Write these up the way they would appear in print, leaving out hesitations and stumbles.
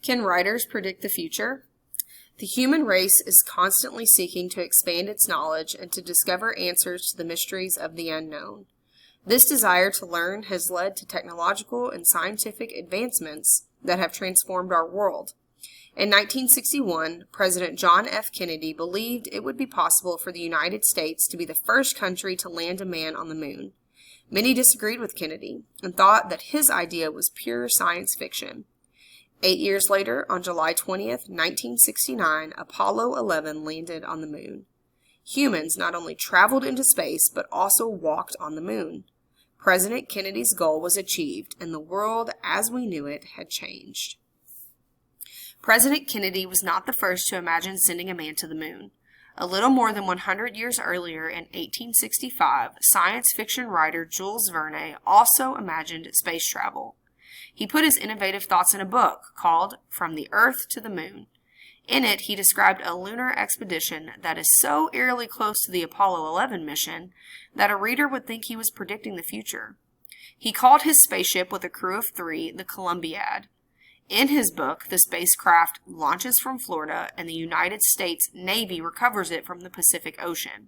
Can writers predict the future? The human race is constantly seeking to expand its knowledge and to discover answers to the mysteries of the unknown. This desire to learn has led to technological and scientific advancements that have transformed our world. In 1961, President John F. Kennedy believed it would be possible for the United States to be the first country to land a man on the moon. Many disagreed with Kennedy and thought that his idea was pure science fiction. 8 years later, on July 20th, 1969, Apollo 11 landed on the moon. Humans not only traveled into space, but also walked on the moon. President Kennedy's goal was achieved, and the world as we knew it had changed. President Kennedy was not the first to imagine sending a man to the moon. A little more than 100 years earlier, in 1865, science fiction writer Jules Verne also imagined space travel. He put his innovative thoughts in a book called From the Earth to the Moon. In it, he described a lunar expedition that is so eerily close to the Apollo 11 mission that a reader would think he was predicting the future. He called his spaceship with a crew of 3 the Columbiad. In his book, the spacecraft launches from Florida and the United States Navy recovers it from the Pacific Ocean.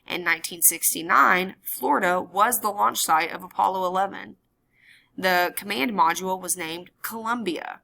In 1969, Florida was the launch site of Apollo 11. The command module was named Columbia.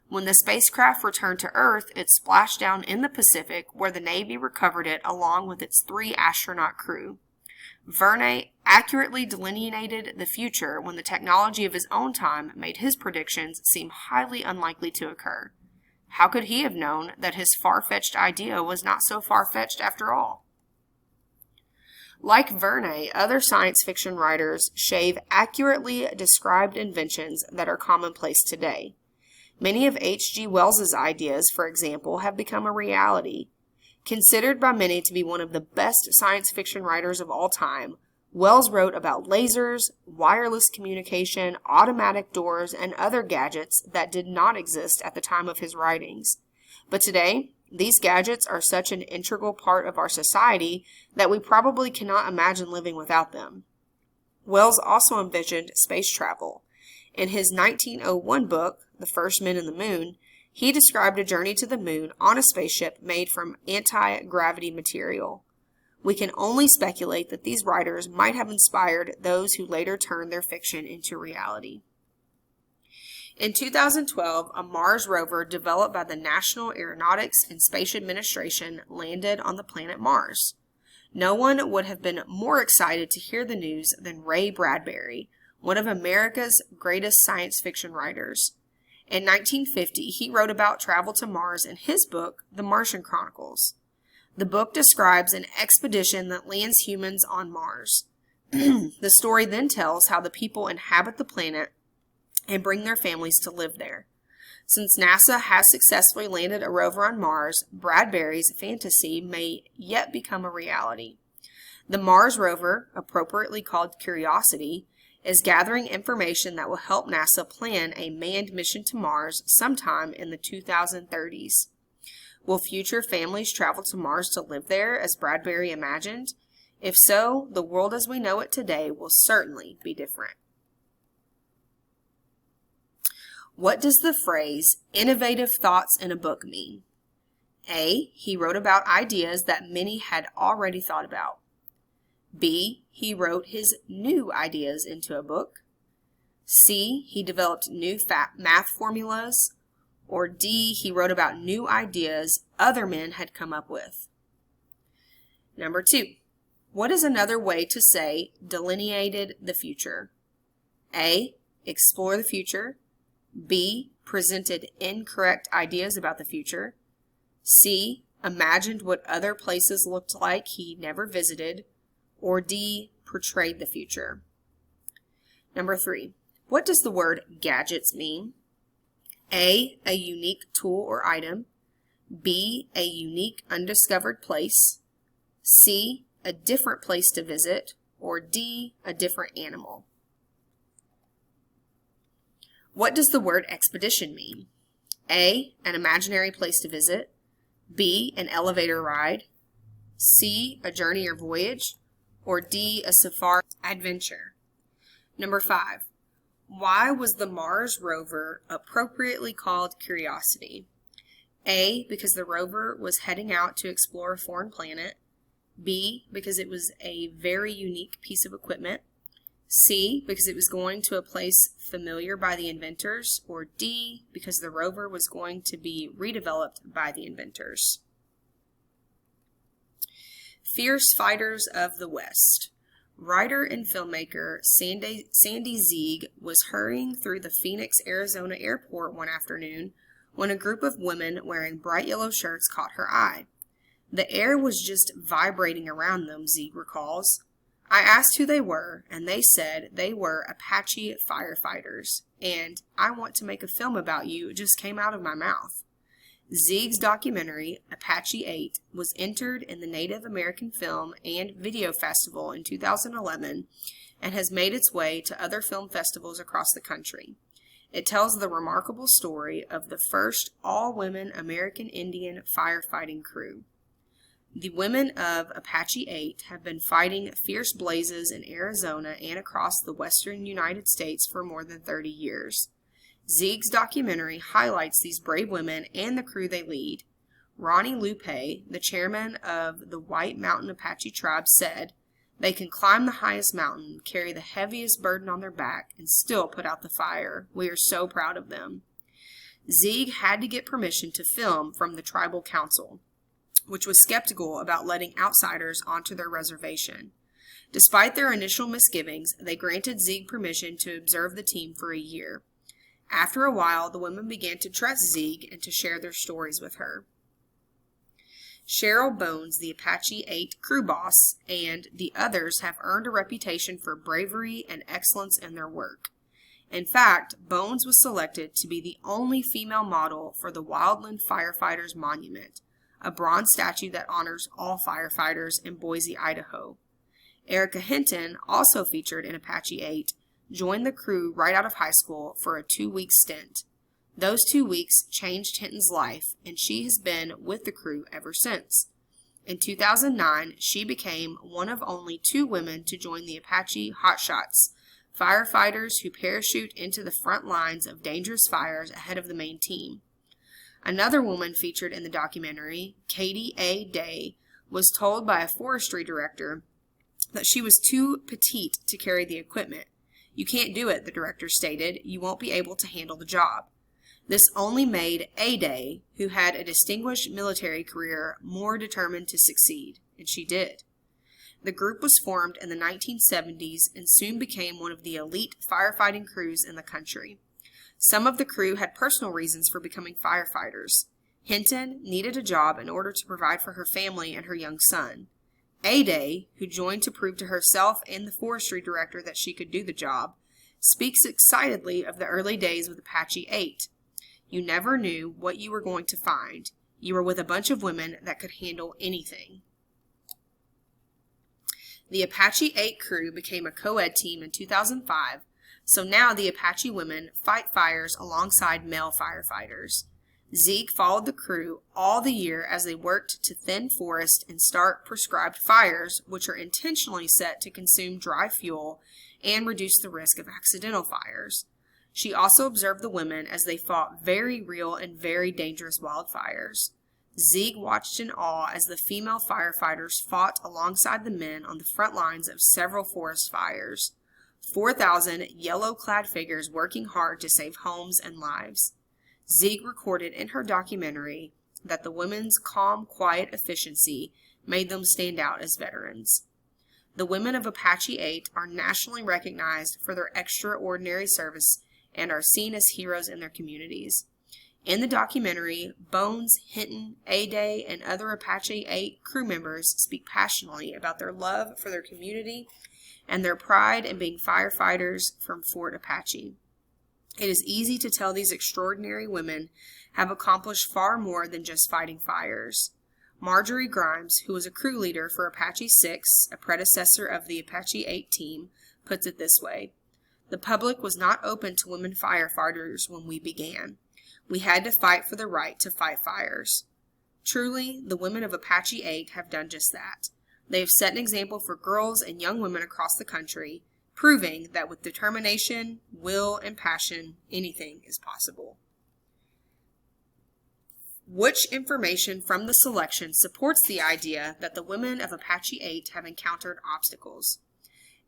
When the spacecraft returned to Earth, it splashed down in the Pacific, where the Navy recovered it along with its 3 astronaut crew. Verne accurately delineated the future when the technology of his own time made his predictions seem highly unlikely to occur. How could he have known that his far-fetched idea was not so far-fetched after all? Like Verne, other science fiction writers shave accurately described inventions that are commonplace today. Many of H.G. Wells's ideas, for example, have become a reality. Considered by many to be one of the best science fiction writers of all time, Wells wrote about lasers, wireless communication, automatic doors, and other gadgets that did not exist at the time of his writings. But today, these gadgets are such an integral part of our society that we probably cannot imagine living without them. Wells also envisioned space travel. In his 1901 book, The First Men in the Moon, he described a journey to the moon on a spaceship made from anti-gravity material. We can only speculate that these writers might have inspired those who later turned their fiction into reality. In 2012, a Mars rover developed by the National Aeronautics and Space Administration landed on the planet Mars. No one would have been more excited to hear the news than Ray Bradbury, one of America's greatest science fiction writers. In 1950, he wrote about travel to Mars in his book, The Martian Chronicles. The book describes an expedition that lands humans on Mars. The story then tells how the people inhabit the planet and bring their families to live there. Since NASA has successfully landed a rover on Mars, Bradbury's fantasy may yet become a reality. The Mars rover, appropriately called Curiosity, is gathering information that will help NASA plan a manned mission to Mars sometime in the 2030s. Will future families travel to Mars to live there as Bradbury imagined? If so, the world as we know it today will certainly be different. What does the phrase innovative thoughts in a book mean? A. He wrote about ideas that many had already thought about. B. He wrote his new ideas into a book. C. He developed new math formulas. Or D. He wrote about new ideas other men had come up with. Number 2. What is another way to say delineated the future? A. Explore the future. B. Presented incorrect ideas about the future. C. Imagined what other places looked like he never visited. Or D. Portrayed the future. Number 3. What does the word gadgets mean? A. A unique tool or item. B. A unique undiscovered place. C. A different place to visit. Or D. A different animal. What does the word expedition mean? A. An imaginary place to visit. B. An elevator ride. C. A journey or voyage. Or D. A safari adventure. Number 5. Why was the Mars rover appropriately called Curiosity? A, because the rover was heading out to explore a foreign planet. B, because it was a very unique piece of equipment. C, because it was going to a place familiar by the inventors. Or D, because the rover was going to be redeveloped by the inventors. Fierce Fighters of the West. Writer and filmmaker Sandy Zeig was hurrying through the Phoenix, Arizona airport one afternoon when a group of women wearing bright yellow shirts caught her eye. The air was just vibrating around them, Zeig recalls. I asked who they were, and they said they were Apache firefighters, and I want to make a film about you just came out of my mouth. Zeig's documentary, Apache 8, was entered in the Native American Film and Video Festival in 2011 and has made its way to other film festivals across the country. It tells the remarkable story of the first all-women American Indian firefighting crew. The women of Apache 8 have been fighting fierce blazes in Arizona and across the western United States for more than 30 years. Zeig's documentary highlights these brave women and the crew they lead. Ronnie Lupe, the chairman of the White Mountain Apache tribe, said, "They can climb the highest mountain, carry the heaviest burden on their back, and still put out the fire. We are so proud of them." Zeig had to get permission to film from the tribal council, which was skeptical about letting outsiders onto their reservation. Despite their initial misgivings, they granted Zeig permission to observe the team for a year. After a while, the women began to trust Zeig and to share their stories with her. Cheryl Bones, the Apache 8 crew boss, and the others have earned a reputation for bravery and excellence in their work. In fact, Bones was selected to be the only female model for the Wildland Firefighters Monument, a bronze statue that honors all firefighters in Boise, Idaho. Erica Hinton, also featured in Apache 8, joined the crew right out of high school for a 2-week stint. Those 2 weeks changed Hinton's life, and she has been with the crew ever since. In 2009, she became one of only 2 women to join the Apache Hotshots, firefighters who parachute into the front lines of dangerous fires ahead of the main team. Another woman featured in the documentary, Katie A. Day, was told by a forestry director that she was too petite to carry the equipment. "You can't do it," the director stated. "You won't be able to handle the job." This only made A. Day, who had a distinguished military career, more determined to succeed, and she did. The group was formed in the 1970s and soon became one of the elite firefighting crews in the country. Some of the crew had personal reasons for becoming firefighters. Hinton needed a job in order to provide for her family and her young son. A. Day, who joined to prove to herself and the forestry director that she could do the job, speaks excitedly of the early days with Apache 8. "You never knew what you were going to find. You were with a bunch of women that could handle anything." The Apache 8 crew became a co-ed team in 2005, so now the Apache women fight fires alongside male firefighters. Zeig followed the crew all the year as they worked to thin forest and start prescribed fires, which are intentionally set to consume dry fuel and reduce the risk of accidental fires. She also observed the women as they fought very real and very dangerous wildfires. Zeig watched in awe as the female firefighters fought alongside the men on the front lines of several forest fires. 4,000 yellow-clad figures working hard to save homes and lives. Zeig recorded in her documentary that the women's calm, quiet efficiency made them stand out as veterans. The women of Apache 8 are nationally recognized for their extraordinary service and are seen as heroes in their communities. In the documentary, Bones, Hinton, A. Day, and other Apache 8 crew members speak passionately about their love for their community and their pride in being firefighters from Fort Apache. It is easy to tell these extraordinary women have accomplished far more than just fighting fires. Marjorie Grimes, who was a crew leader for Apache 6, a predecessor of the Apache 8 team, puts it this way: "The public was not open to women firefighters when we began. We had to fight for the right to fight fires." Truly, the women of Apache 8 have done just that. They have set an example for girls and young women across the country, proving that with determination, will, and passion, anything is possible. Which information from the selection supports the idea that the women of Apache 8 have encountered obstacles?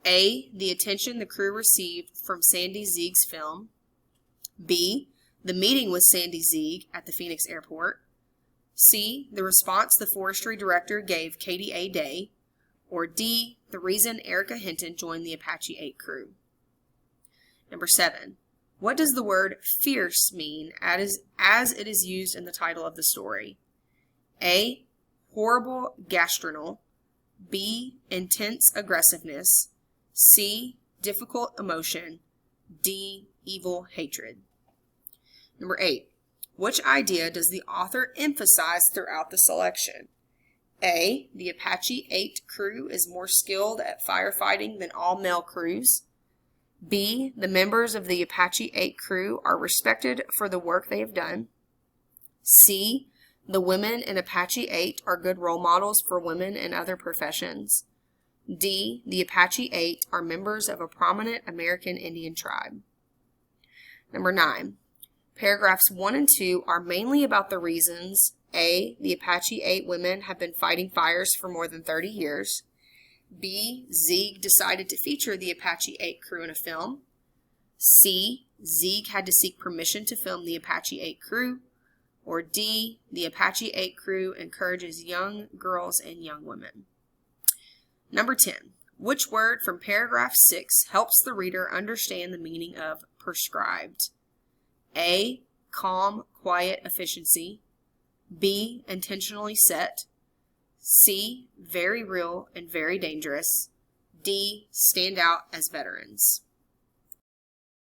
A, the attention the crew received from Sandy Zieg's film. B, the meeting with Sandy Zieg at the Phoenix airport. C, the response the forestry director gave Katie A. Day. Or D, the reason Erica Hinton joined the Apache 8 crew. Number 7. What does the word fierce mean as it is used in the title of the story? A, horrible gastronal. B, intense aggressiveness. C, difficult emotion. D, evil hatred. Number 8. Which idea does the author emphasize throughout the selection? A, the Apache 8 crew is more skilled at firefighting than all male crews. B, the members of the Apache 8 crew are respected for the work they have done. C, the women in Apache 8 are good role models for women in other professions. D, the Apache 8 are members of a prominent American Indian tribe. Number 9. Paragraphs 1 and 2 are mainly about the reasons A, the Apache 8 women have been fighting fires for more than 30 years. B, Zieg decided to feature the Apache 8 crew in a film. C, Zieg had to seek permission to film the Apache 8 crew. Or D, the Apache 8 crew encourages young girls and young women. Number 10. Which word from paragraph 6 helps the reader understand the meaning of prescribed? A, calm, quiet efficiency. B, intentionally set. C, very real and very dangerous. D, stand out as veterans.